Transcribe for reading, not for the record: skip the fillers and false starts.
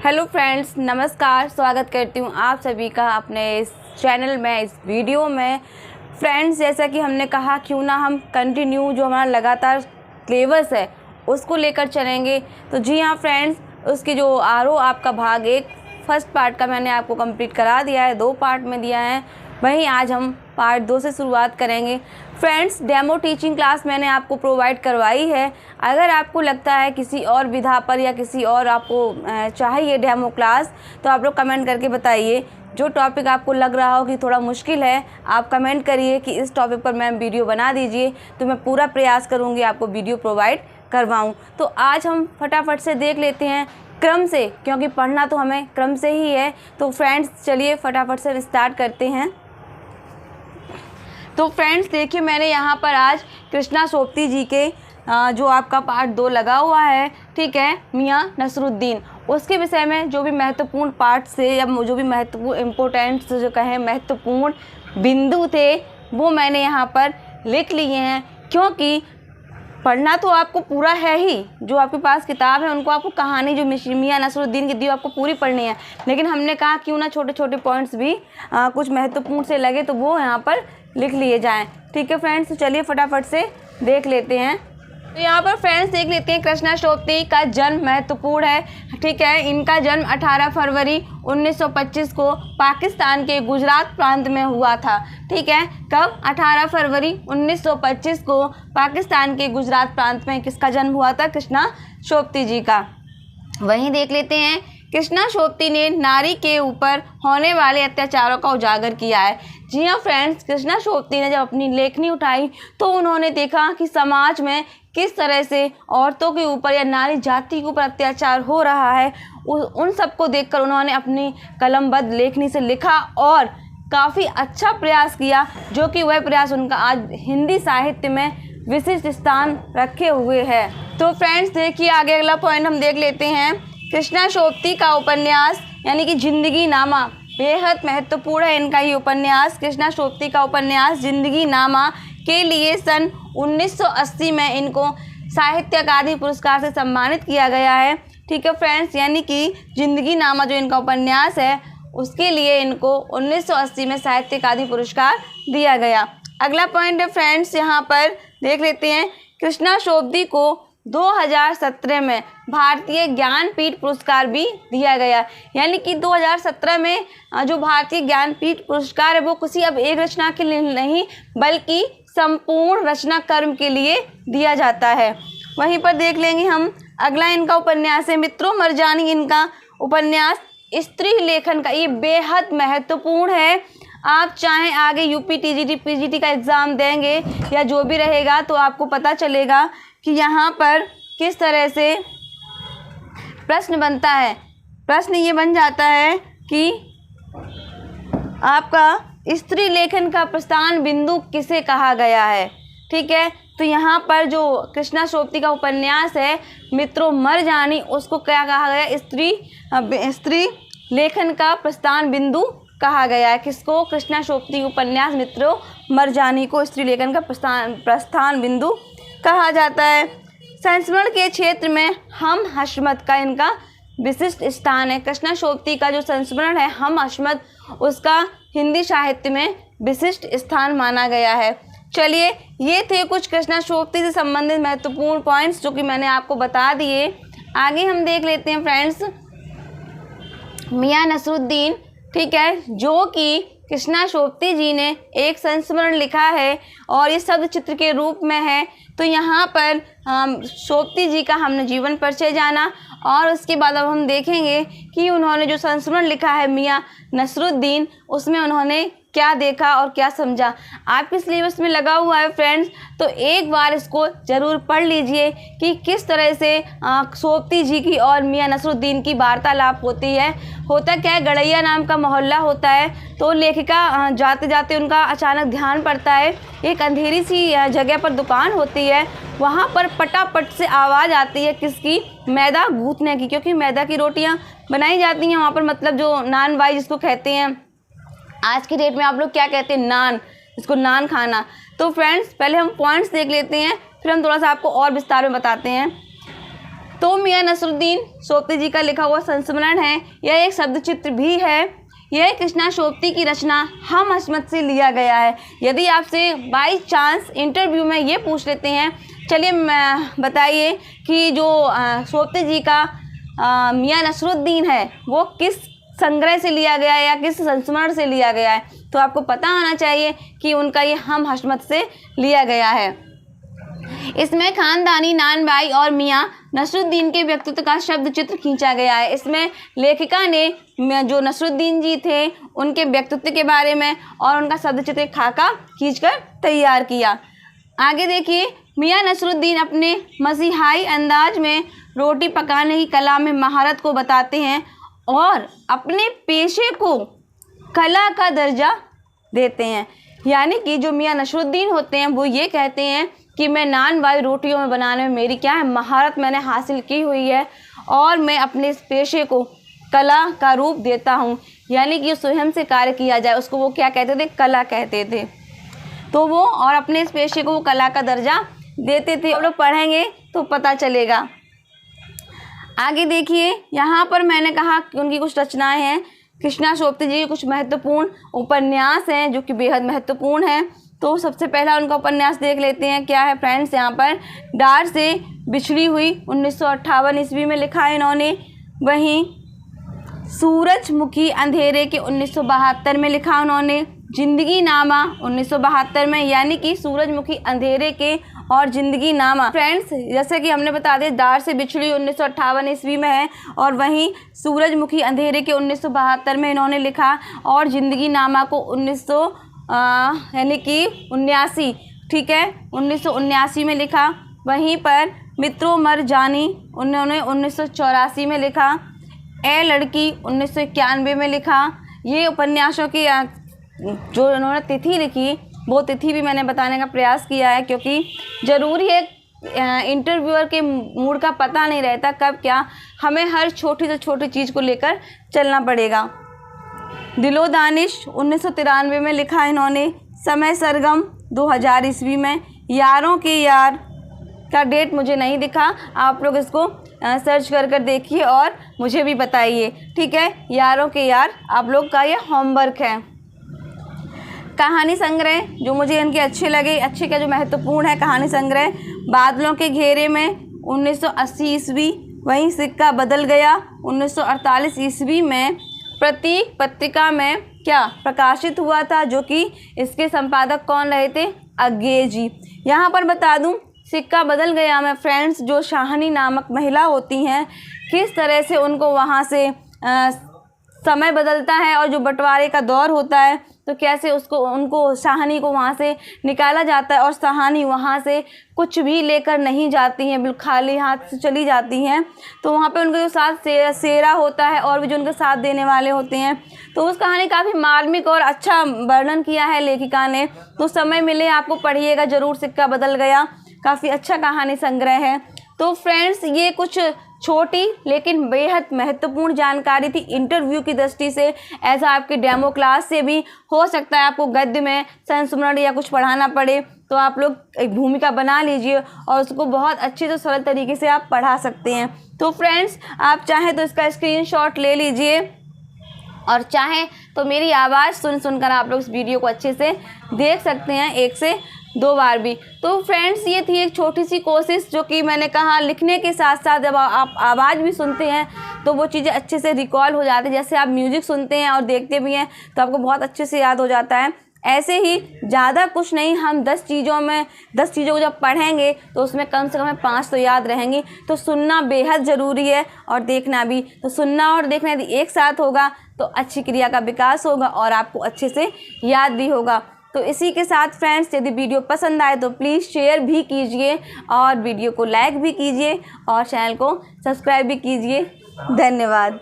Hello friends, नमस्कार। स्वागत करती हूँ आप सभी का अपने इस चैनल में, इस वीडियो में। फ्रेंड्स, जैसा कि हमने कहा, क्यों ना हम कंटिन्यू जो हमारा लगातार सिलेबस है उसको लेकर चलेंगे। तो जी हाँ फ्रेंड्स, उसकी जो आपका भाग 1 फर्स्ट पार्ट का मैंने आपको कंप्लीट करा दिया है, 2 पार्ट में दिया है। वहीं आज हम पार्ट 2 से शुरुआत करेंगे। फ्रेंड्स, डेमो टीचिंग क्लास मैंने आपको प्रोवाइड करवाई है। अगर आपको लगता है किसी और विधा पर या किसी और आपको चाहिए डेमो क्लास, तो आप लोग कमेंट करके बताइए। जो टॉपिक आपको लग रहा हो कि थोड़ा मुश्किल है, आप कमेंट करिए कि इस टॉपिक पर मैम वीडियो बना दीजिए, तो मैं पूरा प्रयास करूँगी आपको वीडियो प्रोवाइड करवाऊँ। तो आज हम फटाफट से देख लेते हैं क्रम से, क्योंकि पढ़ना तो हमें क्रम से ही है। तो फ्रेंड्स, चलिए फटाफट से स्टार्ट करते हैं। तो फ्रेंड्स देखिए, मैंने यहाँ पर आज कृष्णा सोबती जी के जो आपका पार्ट 2 लगा हुआ है, ठीक है, मियाँ नसरुद्दीन, उसके विषय में जो भी महत्वपूर्ण पार्ट से या जो भी महत्वपूर्ण इम्पोर्टेंट जो कहें महत्वपूर्ण बिंदु थे, वो मैंने यहाँ पर लिख लिए हैं। क्योंकि पढ़ना तो आपको पूरा है ही, जो आपके पास किताब है उनको आपको कहानी जो मियाँ नसरुद्दीन की दी आपको पूरी पढ़नी है। लेकिन हमने कहा क्यों ना छोटे छोटे पॉइंट्स भी कुछ महत्वपूर्ण से लगे तो वो यहाँ पर लिख लिए जाएं। ठीक है फ्रेंड्स, तो चलिए फटाफट से देख लेते हैं। तो यहाँ पर फ्रेंड्स देख लेते हैं, कृष्णा सोबती का जन्म महत्वपूर्ण है, ठीक है। इनका जन्म 18 फरवरी 1925 को पाकिस्तान के गुजरात प्रांत में हुआ था, ठीक है। कब? 18 फरवरी 1925 को पाकिस्तान के गुजरात प्रांत में किसका जन्म हुआ था? कृष्णा सोबती जी का। वहीं देख लेते हैं, कृष्णा सोबती ने नारी के ऊपर होने वाले अत्याचारों का उजागर किया है। जी हाँ फ्रेंड्स, कृष्णा सोबती ने जब अपनी लेखनी उठाई तो उन्होंने देखा कि समाज में किस तरह से औरतों के ऊपर या नारी जाति के ऊपर अत्याचार हो रहा है। उन सबको देखकर उन्होंने अपनी कलमबद्ध लेखनी से लिखा और काफ़ी अच्छा प्रयास किया, जो कि वह प्रयास उनका आज हिंदी साहित्य में विशिष्ट स्थान रखे हुए है। तो फ्रेंड्स देखिए, आगे अगला पॉइंट हम देख लेते हैं। कृष्णा सोबती का उपन्यास यानी कि जिंदगी नामा बेहद महत्वपूर्ण है। इनका ये उपन्यास, कृष्णा सोबती का उपन्यास जिंदगी नामा के लिए सन 1980 में इनको साहित्य अकादमी पुरस्कार से सम्मानित किया गया है, ठीक है फ्रेंड्स। यानी कि जिंदगी नामा जो इनका उपन्यास है उसके लिए इनको 1980 में साहित्य अकादमी पुरस्कार दिया गया। अगला पॉइंट है फ्रेंड्स, यहाँ पर देख लेते हैं, कृष्णा सोबती को 2017 में भारतीय ज्ञानपीठ पुरस्कार भी दिया गया। यानी कि 2017 में जो भारतीय ज्ञानपीठ पुरस्कार है वो किसी अब एक रचना के लिए नहीं बल्कि संपूर्ण रचना कर्म के लिए दिया जाता है। वहीं पर देख लेंगे हम, अगला इनका उपन्यास है मित्रों मरजानी। इनका उपन्यास स्त्री लेखन का ये बेहद महत्वपूर्ण है। आप चाहें आगे यूपी टीजीटी पीजीटी का एग्ज़ाम देंगे या जो भी रहेगा तो आपको पता चलेगा कि यहाँ पर किस तरह से प्रश्न बनता है। प्रश्न ये बन जाता है कि आपका स्त्री लेखन का प्रस्थान बिंदु किसे कहा गया है, ठीक है। तो यहाँ पर जो कृष्णा सोबती का उपन्यास है मित्रों मरजानी, उसको क्या कहा गया? स्त्री लेखन का प्रस्थान बिंदु कहा गया है। किसको? कृष्णा सोबती उपन्यास मित्रों मरजानी को स्त्री लेखन का प्रस्थान बिंदु कहा जाता है। संस्मरण के क्षेत्र में हम हशमत का इनका विशिष्ट स्थान है। कृष्णा सोबती का जो संस्मरण है हम हशमत, उसका हिंदी साहित्य में विशिष्ट स्थान माना गया है। चलिए, ये थे कुछ कृष्णा सोबती से संबंधित महत्वपूर्ण पॉइंट्स जो कि मैंने आपको बता दिए। आगे हम देख लेते हैं फ्रेंड्स, मियाँ नसरुद्दीन, ठीक है, जो कि कृष्णा सोबती जी ने एक संस्मरण लिखा है और ये शब्द चित्र के रूप में है। तो यहाँ पर सोबती जी का हमने जीवन परिचय जाना और उसके बाद अब हम देखेंगे कि उन्होंने जो संस्मरण लिखा है मियाँ नसरुद्दीन, उसमें उन्होंने क्या देखा और क्या समझा। आपके सिलेबस में लगा हुआ है फ्रेंड्स, तो एक बार इसको ज़रूर पढ़ लीजिए कि किस तरह से सोबती जी की और मियाँ नसरुद्दीन की वार्तालाप होती है। होता क्या है, गड़ैया नाम का मोहल्ला होता है, तो लेखिका जाते जाते उनका अचानक ध्यान पड़ता है, एक अंधेरी सी जगह पर दुकान होती है, वहाँ पर पटापट से आवाज़ आती है किसकी? मैदा गूँथने की, क्योंकि मैदा की रोटियाँ बनाई जाती हैं वहाँ पर, मतलब जो नान बाई जिसको कहते हैं। आज की डेट में आप लोग क्या कहते हैं? नान, इसको नान खाना। तो फ्रेंड्स पहले हम पॉइंट्स देख लेते हैं, फिर हम थोड़ा सा आपको और विस्तार में बताते हैं। तो मियां नसरुद्दीन सोपती जी का लिखा हुआ संस्मरण है, यह एक शब्द चित्र भी है। यह कृष्णा सोपती की रचना हम हस्मत से लिया गया है। यदि आपसे बाई चांस इंटरव्यू में ये पूछ लेते हैं, चलिए बताइए कि जो सोपती जी का मियां नसरुद्दीन है वो किस संग्रह से लिया गया है या किस संस्मरण से लिया गया है, तो आपको पता होना चाहिए कि उनका ये हम हस्मत से लिया गया है। इसमें खानदानी नान भाई और मियां नसरुद्दीन के व्यक्तित्व का शब्द चित्र खींचा गया है। इसमें लेखिका ने जो नसरुद्दीन जी थे उनके व्यक्तित्व के बारे में और उनका शब्द चित्र खाका खींचकर तैयार किया। आगे देखिए, मियां नसरुद्दीन अपने मसीहाई अंदाज में रोटी पकाने की कला में महारत को बताते हैं और अपने पेशे को कला का दर्जा देते हैं। यानी कि जो मियां नसरुद्दीन होते हैं वो ये कहते हैं कि मैं नान वाली रोटियों में बनाने में मेरी क्या है महारत मैंने हासिल की हुई है और मैं अपने इस पेशे को कला का रूप देता हूँ। यानी कि स्वयं से कार्य किया जाए उसको वो क्या कहते थे, कला कहते थे। तो वो और अपने इस पेशे को वो कला का दर्जा देते थे। आप लोग पढ़ेंगे तो पता चलेगा। आगे देखिए, यहाँ पर मैंने कहा कि उनकी कुछ रचनाएं हैं। कृष्णा सोपती जी के कुछ महत्वपूर्ण उपन्यास हैं जो कि बेहद महत्वपूर्ण हैं। तो सबसे पहला उनका उपन्यास देख लेते हैं। क्या है फ्रेंड्स, यहाँ पर डार से बिछड़ी हुई 1958 ईस्वी में लिखा है इन्होंने। वहीं सूरजमुखी अंधेरे के 1972 में लिखा उन्होंने। जिंदगी नामा 1972 में, यानी कि सूरजमुखी अंधेरे के और जिंदगी नामा। फ्रेंड्स जैसे कि हमने बता दिया, डार से बिछड़ी 1958 ईस्वी में है और वहीं सूरजमुखी अंधेरे के 1972 में इन्होंने लिखा और जिंदगी नामा को 1979, ठीक है, 1979 में लिखा। वहीं पर मित्रों मर जानी उन्होंने 1984 में लिखा। ए लड़की 1991 में लिखा। ये उपन्यासों की जो उन्होंने तिथि लिखी वो तिथि भी मैंने बताने का प्रयास किया है, क्योंकि ज़रूरी है इंटरव्यूअर के मूड का पता नहीं रहता कब क्या, हमें हर छोटी से छोटी चीज़ को लेकर चलना पड़ेगा। दिलो दानिश 1993 में लिखा इन्होंने। समय सरगम 2000 ईस्वी में। यारों के यार का डेट मुझे नहीं दिखा, आप लोग इसको सर्च कर देखिए और मुझे भी बताइए, ठीक है। यारों के यार आप लोग का ये होमवर्क है। कहानी संग्रह जो मुझे इनके अच्छे लगे, अच्छे क्या जो महत्वपूर्ण है कहानी संग्रह, बादलों के घेरे में 1980 ईस्वी। वहीं सिक्का बदल गया 1948 ईस्वी में प्रतीक पत्रिका में क्या प्रकाशित हुआ था, जो कि इसके संपादक कौन रहे थे, अज्ञे जी। यहाँ पर बता दूँ, सिक्का बदल गया में फ्रेंड्स जो शाहनी नामक महिला होती हैं किस तरह से उनको वहाँ से समय बदलता है और जो बंटवारे का दौर होता है तो कैसे उनको शाहनी को वहाँ से निकाला जाता है और शाहनी वहाँ से कुछ भी लेकर नहीं जाती हैं, बिल्कुल खाली हाथ से चली जाती हैं। तो वहाँ पे उनके जो साथ सेरा होता है और भी जो उनके साथ देने वाले होते हैं। तो उस कहानी काफ़ी मार्मिक और अच्छा वर्णन किया है लेखिका ने। तो समय मिले आपको पढ़िएगा ज़रूर, सिक्का बदल गया, काफ़ी अच्छा कहानी संग्रह है। तो फ्रेंड्स ये कुछ छोटी लेकिन बेहद महत्वपूर्ण जानकारी थी इंटरव्यू की दृष्टि से। ऐसा आपके डेमो क्लास से भी हो सकता है आपको गद्य में संस्मरण या कुछ पढ़ाना पड़े, तो आप लोग एक भूमिका बना लीजिए और उसको बहुत अच्छे से सरल तरीके से आप पढ़ा सकते हैं। तो फ्रेंड्स आप चाहें तो इसका स्क्रीनशॉट ले लीजिए और चाहें तो मेरी आवाज़ सुनकर आप लोग इस वीडियो को अच्छे से देख सकते हैं 1 से 2 बार भी। तो फ्रेंड्स ये थी एक छोटी सी कोशिश, जो कि मैंने कहा लिखने के साथ साथ जब आप आवाज़ भी सुनते हैं तो वो चीज़ें अच्छे से रिकॉल हो जाती है। जैसे आप म्यूज़िक सुनते हैं और देखते भी हैं तो आपको बहुत अच्छे से याद हो जाता है। ऐसे ही ज़्यादा कुछ नहीं, हम 10 चीज़ों को जब पढ़ेंगे तो उसमें कम से कम 5 तो याद रहेंगी। तो सुनना बेहद ज़रूरी है और देखना भी। तो सुनना और देखना यदि एक साथ होगा तो अच्छी क्रिया का विकास होगा और आपको अच्छे से याद भी होगा। तो इसी के साथ फ्रेंड्स यदि वीडियो पसंद आए तो प्लीज़ शेयर भी कीजिए और वीडियो को लाइक भी कीजिए और चैनल को सब्सक्राइब भी कीजिए। धन्यवाद।